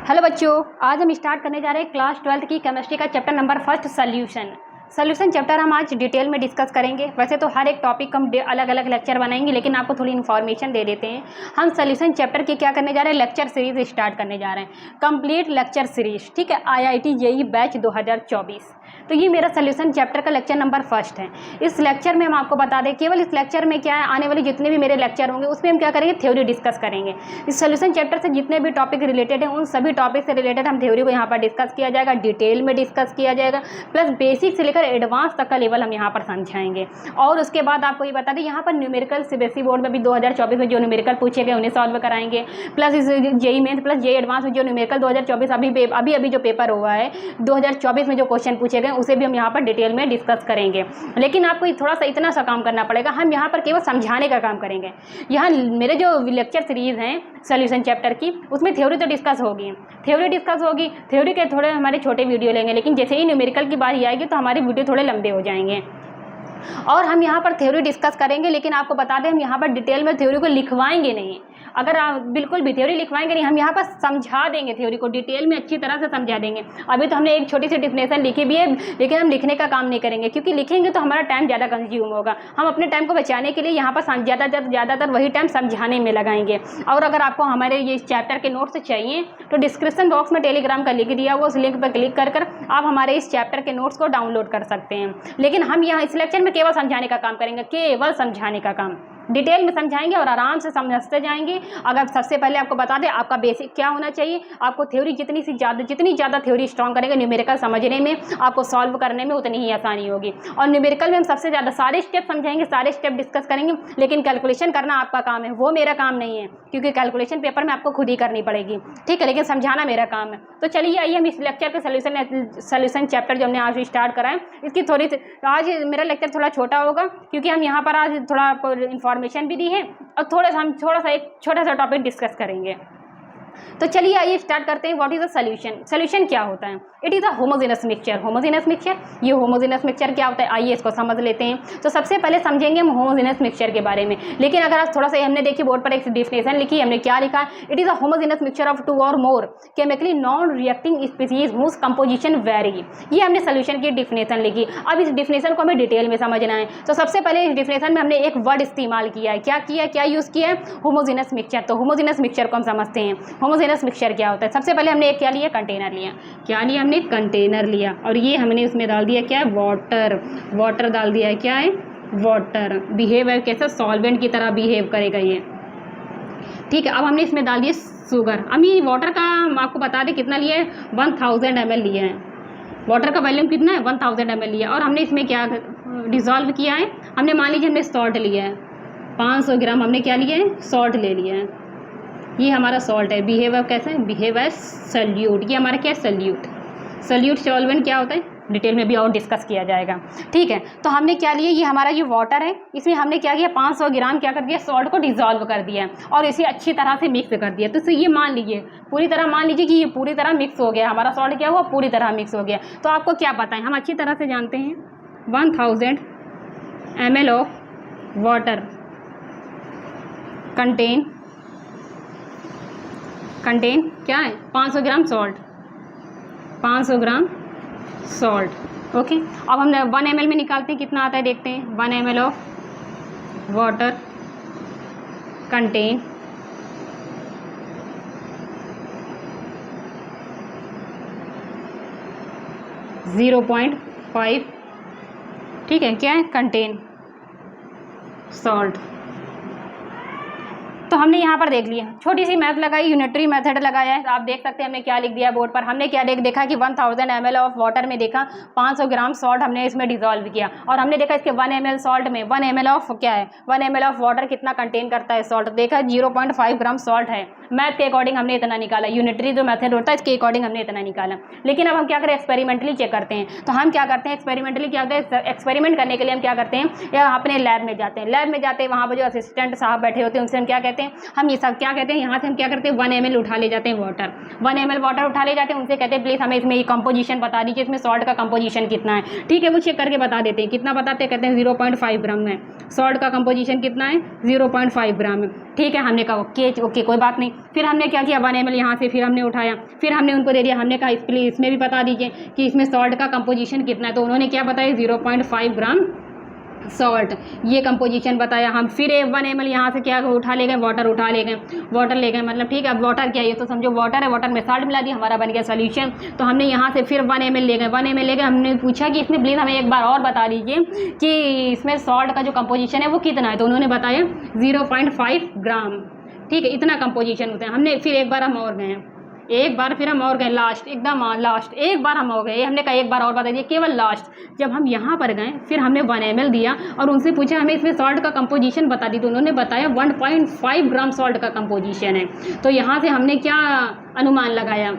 Hello बच्चों, आज हम स्टार्ट करने जा रहे हैं क्लास 12th की केमिस्ट्री का चैप्टर नंबर 1 सोल्यूशन चैप्टर हम आज डिटेल में डिस्कस करेंगे। वैसे तो हर एक टॉपिक हम अलग अलग लेक्चर बनाएंगे, लेकिन आपको थोड़ी इन्फॉर्मेशन दे देते हैं। हम सोल्यूशन चैप्टर की क्या करने जा रहे हैं, लेक्चर सीरीज स्टार्ट करने जा रहे हैं, कंप्लीट लेक्चर सीरीज। ठीक है, IIT JEE बैच 2024। तो ये मेरा सोल्यूशन चैप्टर का लेक्चर नंबर 1 है। इस लेक्चर में हम आपको बता दें, केवल इस लेक्चर में क्या है, आने वाले जितने भी मेरे लेक्चर होंगे उसमें हम क्या करेंगे, थ्योरी डिस्कस करेंगे। इस सोल्यूशन चैप्टर से जितने भी टॉपिक रिलेटेड हैं उन सभी टॉपिक से रिलेटेड हम थ्योरी को यहाँ पर डिस्कस किया जाएगा, डिटेल में डिस्कस किया जाएगा, प्लस बेसिक से लेकर एडवांस तक का लेवल हम यहाँ पर समझाएंगे। और उसके बाद आपको ये बता दें, यहाँ पर न्यूमेरिकल CBSE बोर्ड में भी 2024 में जो न्यूमेरिकल पूछे गए उन्हें सॉल्व कराएंगे, प्लस इस JEE Mains plus JEE advance में जो न्यूमेरिकल 2024 अभी जो पेपर हुआ है 2024 में जो क्वेश्चन पूछे गए उसे भी हम यहाँ पर डिटेल में डिस्कस करेंगे। लेकिन आपको थोड़ा सा इतना सा काम करना पड़ेगा, हम यहाँ पर केवल समझाने का काम करेंगे। यहाँ मेरे जो लेक्चर सीरीज हैं सोल्यूशन चैप्टर की, उसमें थ्योरी तो डिस्कस होगी, थ्योरी के थोड़े हमारे छोटे वीडियो लेंगे, लेकिन जैसे ही न्यूमेरिकल की बारी आएगी तो हमारे वीडियो थोड़े लंबे हो जाएंगे। और हम यहाँ पर थ्योरी डिस्कस करेंगे, लेकिन आपको बता दें हम यहाँ पर डिटेल में थ्योरी को लिखवाएंगे नहीं। अगर आप बिल्कुल भी थ्योरी लिखवाएंगे नहीं, हम यहाँ पर समझा देंगे, थ्योरी को डिटेल में अच्छी तरह से समझा देंगे। अभी तो हमने एक छोटी सी डिफिनेशन लिखी भी है, लेकिन हम लिखने का काम नहीं करेंगे, क्योंकि लिखेंगे तो हमारा टाइम ज़्यादा कंज्यूम होगा। हम अपने टाइम को बचाने के लिए यहाँ पर ज़्यादातर वही टाइम समझाने में लगाएंगे। और अगर आपको हमारे ये चैप्टर के नोट्स चाहिए तो डिस्क्रिप्शन बॉक्स में टेलीग्राम का लिंक दिया हुआ, उस लिंक पर क्लिक कर आप हमारे इस चैप्टर के नोट्स को डाउनलोड कर सकते हैं। लेकिन हम यहाँ इस लेक्चर में केवल समझाने का काम करेंगे, केवल समझाने का काम, डिटेल में समझाएंगे और आराम से समझते जाएंगे। अगर सबसे पहले आपको बता दें आपका बेसिक क्या होना चाहिए, आपको थ्योरी जितनी ज़्यादा थ्योरी स्ट्रॉन्ग करेंगे, न्यूमेरिकल समझने में आपको सॉल्व करने में उतनी ही आसानी होगी। और न्यूमेरिकल में हम सबसे ज़्यादा सारे स्टेप समझाएंगे, सारे स्टेप डिस्कस करेंगे, लेकिन कैलकुलेशन करना आपका काम है, वो मेरा काम नहीं है, क्योंकि कैलकुलेशन पेपर में आपको खुद ही करनी पड़ेगी। ठीक है, लेकिन समझाना मेरा काम है। तो चलिए आइए हम इस लेक्चर के सोल्यूशन चैप्टर जो हमने आज स्टार्ट करा है, इसकी थोड़ी आज मेरा लेक्चर थोड़ा छोटा होगा, क्योंकि हम यहाँ पर आज थोड़ा आपको इन्फॉर्मेशन भी दी है और हम थोड़ा सा एक छोटा सा टॉपिक डिस्कस करेंगे। तो चलिए आइए स्टार्ट करते हैं। What is a solution? Solution क्या होता है? It is a homogeneous mixture. ये होमोजेनस मिक्सचर क्या होता है, आइए इसको समझ लेते हैं। तो सबसे पहले समझेंगे हम होमोजेनस मिक्सचर के बारे में। लेकिन अगर आप थोड़ा सा हमने देखिए बोर्ड पर एक डिफिनेशन लिखी, हमने क्या लिखा है, it is a homogeneous mixture of 2 और more chemically non reacting species whose composition vary. ये हमने सोल्यूशन की डिफिनेशन लिखी। अब इस डिफिनेशन को हमें डिटेल में समझना है। तो सबसे पहले इस डिफिनेशन में हमने एक वर्ड इस्तेमाल किया है, क्या यूज़ किया है, होमोजेनस मिक्सचर। तो होमोजेनस मिक्सचर को हम समझते हैं। होमोजेनस मिक्सचर क्या होता है? सबसे पहले हमने एक क्या लिया, कंटेनर लिया। क्या लिया हमने? कंटेनर लिया, और ये हमने उसमें डाल दिया क्या है, वाटर डाल दिया है। क्या है? वाटर। बिहेव है कैसा, सॉल्वेंट की तरह बिहेव करेगा ये। ठीक है, अब हमने इसमें डाल दिया शुगर। अब ये वाटर का आपको बता दें कितना लिया है, 1000 ml लिया है। वाटर का वॉल्यूम कितना है, 1000 ml लिया। और हमने इसमें क्या डिज़ोल्व किया है, हमने मान लीजिए हमने सॉल्ट लिया है 500 ग्राम, हमने क्या लिया है, सॉल्ट ले लिया है। ये हमारा सॉल्ट है। बिहेव कैसा है, बिहेव एज सॉल्यूट। ये हमारा क्या है, सॉल्यूट सॉल्वेंट क्या होता है, डिटेल में भी और डिस्कस किया जाएगा। ठीक है, तो हमने क्या लिया, ये हमारा ये वाटर है, इसमें हमने क्या किया, 500 ग्राम क्या कर दिया, सॉल्ट को डिज़ोल्व कर दिया और इसे अच्छी तरह से मिक्स कर दिया। तो ये मान लीजिए पूरी तरह, मान लीजिए कि ये पूरी तरह मिक्स हो गया, हमारा सॉल्ट क्या हुआ, पूरी तरह मिक्स हो गया। तो आपको क्या पता है, हम अच्छी तरह से जानते हैं, 1000 ml ऑफ वाटर कंटेन क्या है, 500 ग्राम सॉल्ट, 500 ग्राम सॉल्ट। ओके, अब हमने 1 ml में निकालते हैं, कितना आता है देखते हैं। 1 ml ऑफ वाटर कंटेन 0.5। ठीक है, क्या है, कंटेन सॉल्ट। तो हमने यहाँ पर देख लिया, छोटी सी मैथ लगाई, यूनिटरी मेथड लगाया है। तो आप देख सकते हैं हमने क्या लिख दिया बोर्ड पर। हमने क्या देखा कि 1000 ml ऑफ वाटर में देखा 500 ग्राम सॉल्ट हमने इसमें डिजोल्व किया, और हमने देखा इसके 1 ml सॉल्ट में 1 ml ऑफ क्या है, 1 ml ऑफ वाटर कितना कंटेन करता है सॉल्ट, देखा 0.5 ग्राम सॉल्ट है। मैथ के अकॉर्डिंग हमने इतना निकाला, यूनिटरी जो मेथड होता है इसके अकॉर्डिंग हमने इतना निकाला। लेकिन अब हम क्या करें, एक्सपेरिमेंटली चेक करते हैं। तो हम क्या करते हैं, एक्सपेरिमेंटली क्या होता है, एक्सपेरिमेंट करने के लिए हम क्या करते हैं, या अपने लैब में जाते हैं। वहाँ पर जो असिस्टेंट साहब बैठे होते हैं उनसे हम क्या कहते हैं, हैं, हम ये सब क्या कहते हैं, यहाँ से हम क्या करते हैं 1 ml उठा ले जाते हैं वाटर, 1 ml वाटर उठा ले जाते हैं, उनसे कहते हैं प्लीज़ हमें इसमें कंपोजिशन बता दीजिए, इसमें सॉल्ट का कंपोजिशन कितना है। ठीक है, वो चेक करके बता देते हैं, कितना बताते हैं, कहते हैं 0.5 ग्राम है, सॉल्ट का कंपोजिशन कितना है 0.5 ग्राम है। ठीक है, हमने कहा ओके कोई बात नहीं। फिर हमने क्या किया 1 ml यहाँ से फिर हमने उठाया, फिर हमने उनको दे दिया, हमने कहा प्लीज़ इसमें भी बता दीजिए कि इसमें सॉल्ट का कंपोजिशन कितना है, तो उन्होंने क्या बताया 0.5 ग्राम सॉल्ट, ये कंपोजिशन बताया। हम फिर 1 ml यहाँ से क्या उठा ले गए, वाटर उठा ले गए, वाटर ले गए, मतलब ठीक है, अब वाटर क्या है, ये तो समझो वाटर है, वाटर में सॉल्ट मिला दिया, हमारा बन गया सोल्यूशन। तो हमने यहाँ से फिर 1 ml ले गए, 1 ml ले गए, हमने पूछा कि इसमें प्लीज़ हमें एक बार और बता दीजिए कि इसमें सॉल्ट का जो कंपोजिशन है वो कितना है, तो उन्होंने बताया 0.5 ग्राम। ठीक है, इतना कंपोजिशन होता है। हमने फिर एक बार हम और गए, एक बार फिर हम और गए लास्ट, एकदम लास्ट एक बार हम हो गए, हमने कहा एक बार और बता दिए, केवल लास्ट जब हम यहाँ पर गए फिर हमने 1 ml दिया और उनसे पूछा हमें इसमें सॉल्ट का कंपोजिशन बता दी, तो उन्होंने बताया 1.5 ग्राम सॉल्ट का कंपोजिशन है। तो यहाँ से हमने क्या अनुमान लगाया,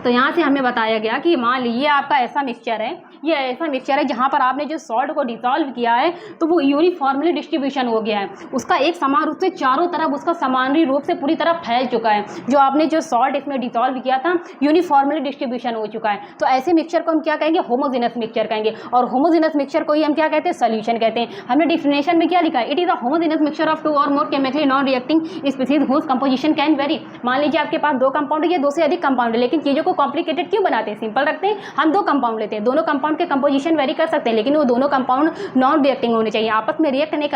तो यहाँ से हमें बताया गया कि मान लीजिए आपका ऐसा मिक्सचर है, ये ऐसा मिक्सचर है जहाँ पर आपने जो सॉल्ट को डिसॉल्व किया है तो वो यूनिफॉर्मली डिस्ट्रीब्यूशन हो गया है, उसका एक समान रूप से चारों तरफ उसका समानी रूप से पूरी तरह फैल चुका है। जो आपने जो सॉल्ट इसमें डिसॉल्व किया था यूनिफॉर्मली डिस्ट्रीब्यूशन हो चुका है। तो ऐसे मिक्सचर को हम क्या कहेंगे, होमोजेनस मिक्सचर कहेंगे, और होमोजेनस मिक्सचर को ही हम क्या कहते हैं, सोल्यूशन कहते हैं। हमने डिफिनेशन में क्या लिखा है, it is a homogeneous mixture of 2 और more chemically non reacting species whose composition can vary. मान लीजिए आपके पास 2 कंपाउंड या 2 से अधिक कंपाउंड है, लेकिन चीज़ों को कॉम्प्लिकेटेड क्यों बनाते हैं, सिंपल रखते हैं। हम 2 कंपाउंड लेते हैं, दोनों कंपाउंड के कंपोजिशन वेरी कर सकते हैं, लेकिन वो दोनों कंपाउंड नॉन रिएक्टिंग होने चाहिए, आपस में रिएक्ट नहीं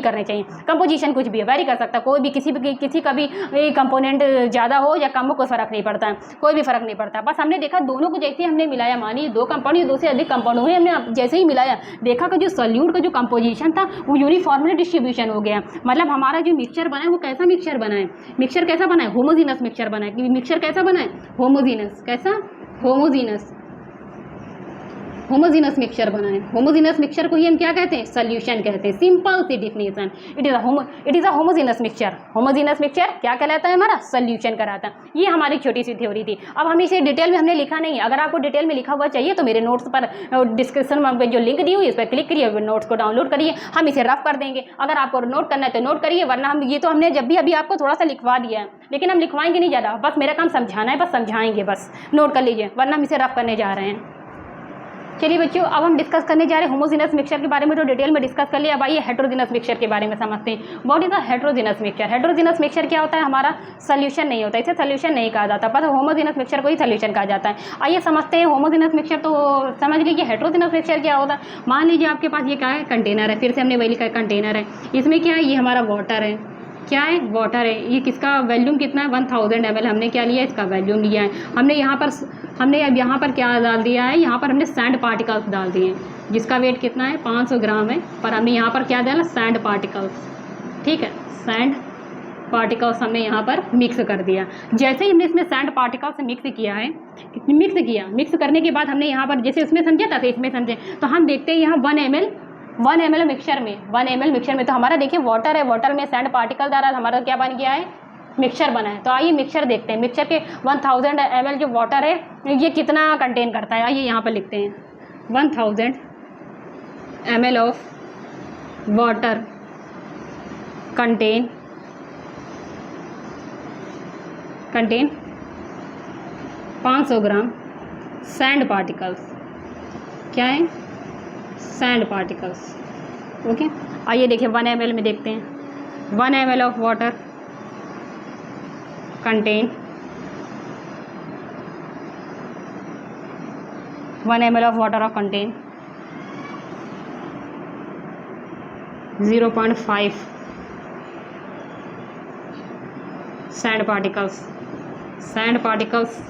करने चाहिए। कंपोजिशन कुछ भी वेरी कर सकता है, कोई भी किसी का भी कंपोनेंट ज़्यादा हो या कम हो कोई फर्क नहीं पड़ता है, कोई भी फर्क नहीं पड़ता। बस हमने देखा दोनों को जैसे हमने मिलाया, मानिए 2 कंपाउंड या 2 से अधिक कंपाउंड हुए, हमने जैसे ही मिलाया देखा कि जो सोल्यूट का जो कंपोजिशन था वो यूनिफॉर्मली डिस्ट्रीब्यूशन हो गया। मतलब हमारा जो मिक्सचर बना है वो कैसा मिक्सचर बना है, मिक्सचर कैसा बना है, होमोजीनस मिक्सचर बना है। मिक्सचर कैसा बना है, होमोजीनस, कैसा, होमोजीनस मिक्सचर बना है। होमोजीनस मिक्सचर को ही हम क्या कहते हैं, सोल्यूशन कहते हैं। सिंपल सी definition, it is a homogeneous mixture. Homogeneous mixture क्या कहलाता है, हमारा सोल्यूशन कहलाता है। ये हमारी छोटी सी थ्योरी थी। अब हम इसे डिटेल में हमने लिखा नहीं, अगर आपको डिटेल में लिखा हुआ चाहिए तो मेरे नोट्स पर डिस्क्रिप्शन में जो लिंक दी हुई है उस पर क्लिक करिए, नोट्स को डाउनलोड करिए, हम इसे रफ कर देंगे। अगर आपको नोट करना है तो नोट करिए, वरना हम ये तो हमने जब भी अभी आपको थोड़ा सा लिखवा दिया है, लेकिन हम लिखवाएंगे नहीं ज़्यादा, बस मेरा काम समझाना है, बस समझाएंगे, बस नोट कर लीजिए, वरना हम इसे रफ करने जा रहे हैं। चलिए बच्चों, अब हम डिस्कस करने जा रहे हैं होमोजेनस मिक्सचर के बारे में, तो डिटेल में डिस्कस कर लिया। अब आइए हेटेरोजेनस मिक्सचर के बारे में समझते हैं। What is a heterogeneous mixture. Heterogeneous mixture क्या होता है, हमारा सोल्यूशन नहीं होता, इसे सोल्यूशन नहीं कहा जाता, पर होमोजेनस मिक्सचर को ही सोल्यूशन कहा जाता है। आइए समझते हैं होमोजेनस मिक्सचर, तो समझ लीजिए हेटेरोजेनस मिक्सचर क्या होता है। मान लीजिए आपके पास ये क्या है, कंटेनर है, फिर से हमने वही लिखा है कंटेनर है, इसमें क्या है, ये हमारा वाटर है, क्या है, वाटर है। ये किसका वॉल्यूम कितना है, 1000 ml हमने क्या लिया है, इसका वॉल्यूम लिया है। हमने अब यहाँ पर क्या डाल दिया है, यहाँ पर हमने सैंड पार्टिकल्स डाल दिए हैं, जिसका वेट कितना है 500 ग्राम है, पर हमने यहाँ पर क्या डाला, सैंड पार्टिकल्स। ठीक है, सैंड पार्टिकल्स हमने यहाँ पर मिक्स कर दिया। जैसे ही हमने इसमें सैंड पार्टिकल्स मिक्स किया है, मिक्स करने के बाद हमने यहाँ पर जैसे उसमें समझे था, इसमें समझे, तो हम देखते हैं यहाँ 1 ml मिक्सचर में तो हमारा देखिए वाटर है, वाटर में सैंड पार्टिकल द्वारा हमारा क्या बन गया है, मिक्सचर बना है। तो आइए मिक्सचर देखते हैं। मिक्सचर के 1000 ml जो वाटर है ये कितना कंटेन करता है, आइए यहाँ पर लिखते हैं 1000 ml of water contain 500 gram sand particles. क्या है, सैंड पार्टिकल्स। ओके, आइए देखिए 1 ml में देखते हैं। 1 ml of water contain 1 ml of water of contain 0.5 sand particles.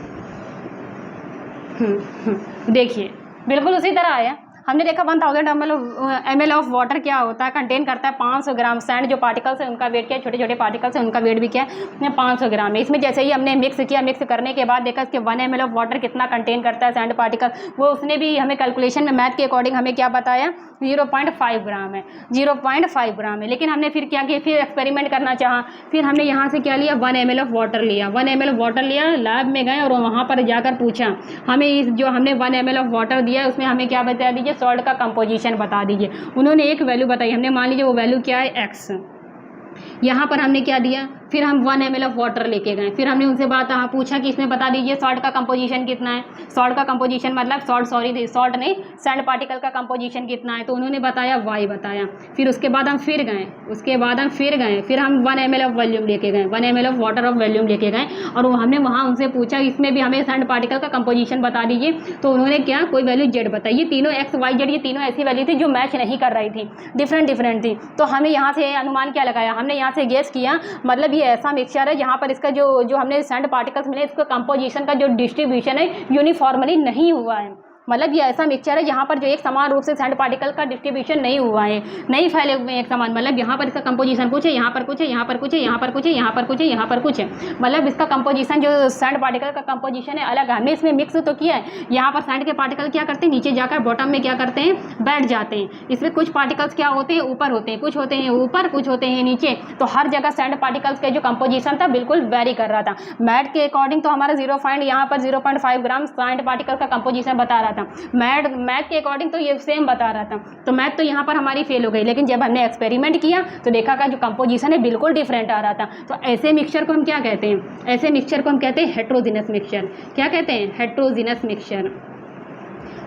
देखिए बिल्कुल उसी तरह आया। हमने देखा 1000 ml ऑफ वाटर क्या होता है, कंटेन करता है 500 ग्राम सैंड। जो पार्टिकल्स है उनका वेट क्या है, छोटे छोटे पार्टिकल्स हैं, उनका वेट भी क्या है 500 ग्राम है। इसमें जैसे ही हमने मिक्स किया, मिक्स करने के बाद देखा इसके 1 ml ऑफ वाटर कितना कंटेन करता है सैंड पार्टिकल, वो उसने भी हमें कैलकुलेशन में मैथ के अकॉर्डिंग हमें क्या बताया 0.5 ग्राम है, 0.5 ग्राम है। लेकिन हमने फिर क्या किया, फिर एक्सपेरिमेंट करना चाहा, फिर हमने यहाँ से क्या लिया 1 ml ऑफ वाटर लिया, 1 ml ऑफ वाटर लिया, लैब में गए और वहाँ पर जाकर पूछा हमें इस जो हमने 1 ml ऑफ वाटर दिया उसमें हमें क्या बता दीजिए, सॉल्ट का कंपोजिशन बता दीजिए। उन्होंने एक वैल्यू बताई, हमने मान लीजिए वो वैल्यू क्या है x, यहाँ पर हमने क्या दिया, फिर हम 1 ml ऑफ वाटर लेके गए, फिर हमने उनसे पूछा कि इसमें बता दीजिए सॉल्ट का कंपोजिशन कितना है। सॉल्ट का कंपोजिशन मतलब सॉल्ट नहीं, सैंड पार्टिकल का कंपोजिशन कितना है, तो उन्होंने बताया Y बताया। फिर उसके बाद हम फिर गए, फिर हम 1 ml ऑफ वॉल्यूम लेके गए, 1 ml of water of volume लेके गए, और हमने वहाँ उनसे पूछा इसमें भी हमें सैंड पार्टिकल का कंपोजिशन बता दीजिए। तो उन्होंने क्या, कोई वैल्यू Z बताई। ये तीनों X Y Z ये तीनों ऐसी वैल्यू थी जो मैच नहीं कर रही थी, डिफरेंट थी। तो हमें यहाँ से अनुमान क्या लगाया, हमने यहाँ से गेस किया, मतलब ये ऐसा मिक्सचर है जहाँ पर इसका जो हमने सैंड पार्टिकल्स मिले, इसका कंपोजिशन का जो डिस्ट्रीब्यूशन है यूनिफॉर्मली नहीं हुआ है। मतलब ये ऐसा मिक्सचर है जहाँ पर जो एक समान रूप से सैंड पार्टिकल का डिस्ट्रीब्यूशन नहीं हुआ है, नहीं फैले हुए हैं एक समान। मतलब यहाँ पर इसका कंपोजिशन कुछ है, यहाँ पर कुछ है, यहाँ पर कुछ है, यहाँ पर कुछ है, यहाँ पर कुछ है, यहाँ पर कुछ है। मतलब इसका कंपोजिशन जो सैंड पार्टिकल का कंपोजिशन है अलग है। हमने इसमें मिक्स तो किया है, यहाँ पर सैंड के पार्टिकल क्या करते हैं, नीचे जाकर बॉटम में क्या करते हैं, बैठ जाते हैं। इसमें कुछ पार्टिकल्स क्या होते हैं, ऊपर होते हैं, कुछ होते हैं ऊपर, कुछ होते हैं नीचे। तो हर जगह सैंड पार्टिकल्स का जो कंपोजिशन था बिल्कुल वेरी कर रहा था। मैट के अकॉर्डिंग तो हमारा 0.5 ग्राम सैंड पार्टिकल का कंपोजिशन बता रहा था। मैथ के अकॉर्डिंग तो ये सेम बता रहा था। तो मैथ तो यहाँ पर हमारी फेल हो गई, लेकिन जब हमने एक्सपेरिमेंट किया तो देखा का जो कंपोजिशन है बिल्कुल डिफरेंट आ रहा था। तो ऐसे मिक्सचर को हम क्या कहते हैं, ऐसे मिक्सचर को हम कहते हैं हेट्रोजीनस मिक्सचर। क्या कहते हैं, हेट्रोजीनस मिक्सचर।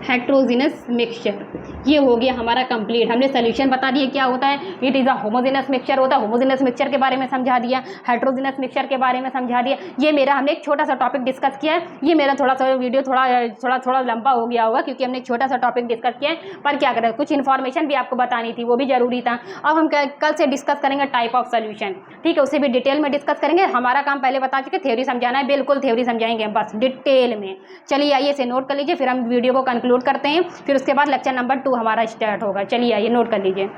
हेट्रोजीनस मिक्सचर ये हो गया हमारा कंप्लीट। हमने सोल्यूशन बता दिया क्या होता है, it is a homogeneous mixture होता है। होमोजेनस मिक्सचर के बारे में समझा दिया, हेट्रोजीनस मिक्सचर के बारे में समझा दिया। ये मेरा हमने एक छोटा सा टॉपिक डिस्कस किया है। ये मेरा थोड़ा सा वीडियो थोड़ा लंबा हो गया होगा क्योंकि हमने एक छोटा सा टॉपिक डिस्कस किया है, पर क्या करें, कुछ इन्फॉर्मेशन भी आपको बतानी थी, वो भी जरूरी था। अब हम कल से डिस्कस करेंगे टाइप ऑफ सोल्यूशन, ठीक है, उसे भी डिटेल में डिस्कस करेंगे। हमारा काम पहले बता चुके, थ्योरी समझाना है, बिल्कुल थ्योरी समझाएंगे बस डिटेल में। चलिए आइए इसे नोट कर लीजिए, फिर हम वीडियो को कंक्लूड करते हैं, फिर उसके बाद लेक्चर नंबर 2 हमारा स्टार्ट होगा। चलिए आइए नोट कर लीजिए।